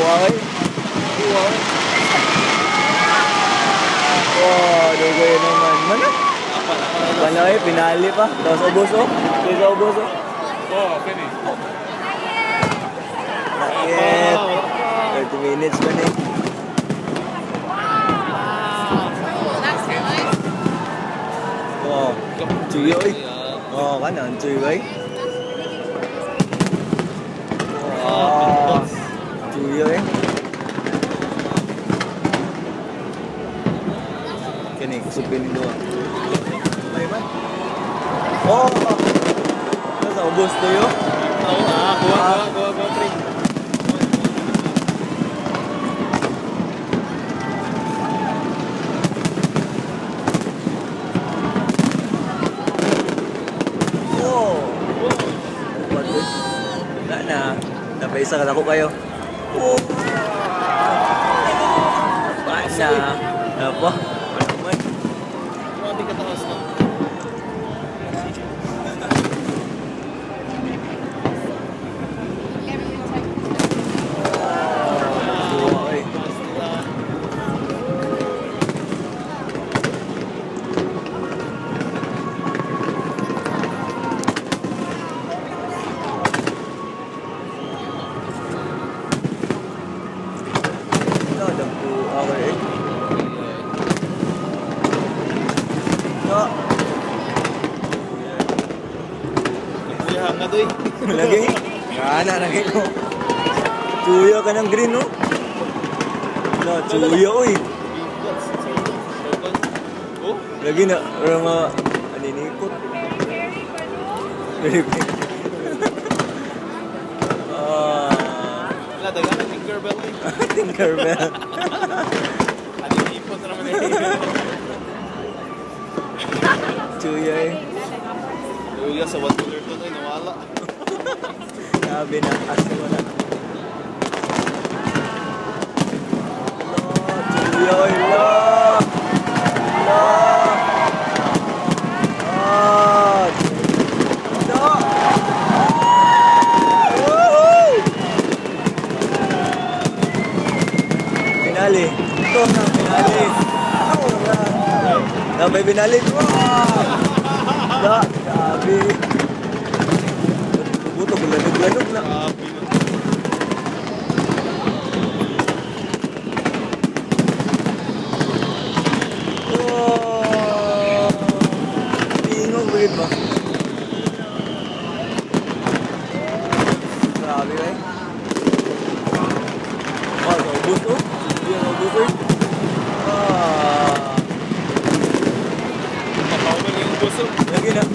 Buhay. Wow, dugay naman. Mana? Palay, pinali pa. Tapos ubos oh. Tapos ubos oh. Oh, finish. Nakit. 30 minutes pa ni. Wow. Chuyo eh. Oh, kanan. Chuyo eh. Wow. Chuyo eh. Kini, kusupin doon. May ba? Oh! Nasa ubos to yun? Kuha, pre. Wala na. Napaisa ka na ko kayo. Oh! Baan na. Apa? Ano naman? Hindi ka takas na. Buhay. Dampu awal eh. No. Kuya nga doy. Lagi. Kana lagi ko. Tuyo ka ng green no? No, tuyo oy. Oh? Lagi na mga aninipot. Wala, daga na Tinkerbell. Tinkerbell. Ano yung ipot na naman eh. Tuyo eh. Kuya, sa 1 dollar to tayo, nawala. Sabi na, asa wala. Tuyo eh, lo. Lo. Ah. No. Woohoo! Pinali. Ito na, pinali. Sabay pinali. Wow! Da, sabi. Buto, bulanog-lanog na. Oh! Tingong bagit ba? Grabe ba eh? Oh, naubos oh. Hindi na naubos eh. Ah. Papawalan yung gusto. Lagi na.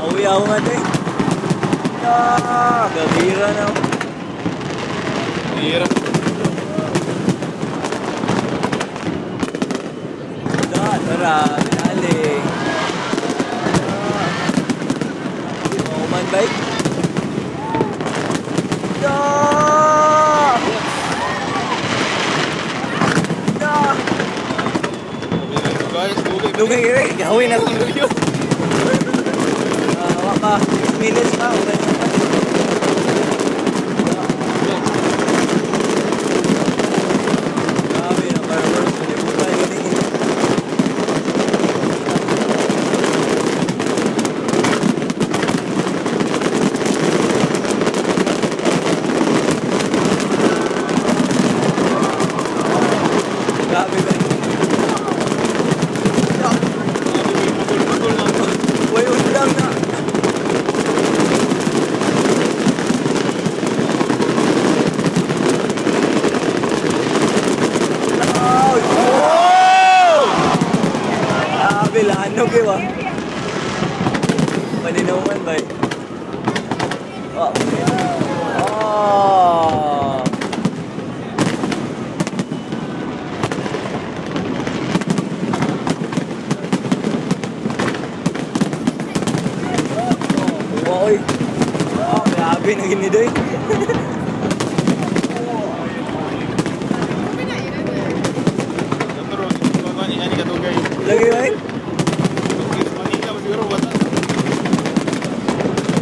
Awi ako nga tayo. Gabira na. Hirap. Tara, pinali. Hindi mo kuman ba eh? Lugay kira, gawin ako. Hawa ka, 6 minutes pa. Grabe na, parang palibutan yun eh. Grabe ba? Uy, ulang na. Grabe, lanog eh ba? Paninawan ba eh? Oh. Oh. Oy. Oh, grabe na gini doy. Lagi ba?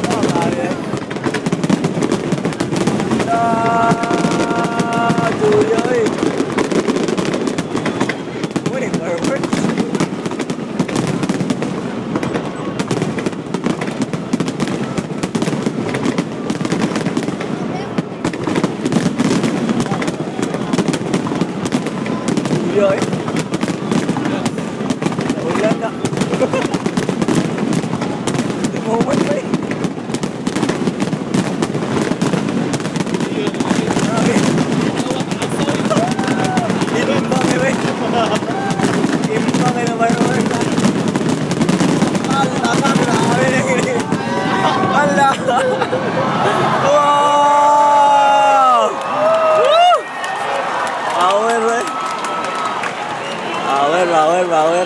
Oh, grabe. The moment ba eh. Grabe. Imbang eh ba eh. Imbang eh na firework na. Allah, grabe na yun. Allah. Wow! Woo! Power ba eh. Power. Power. Power.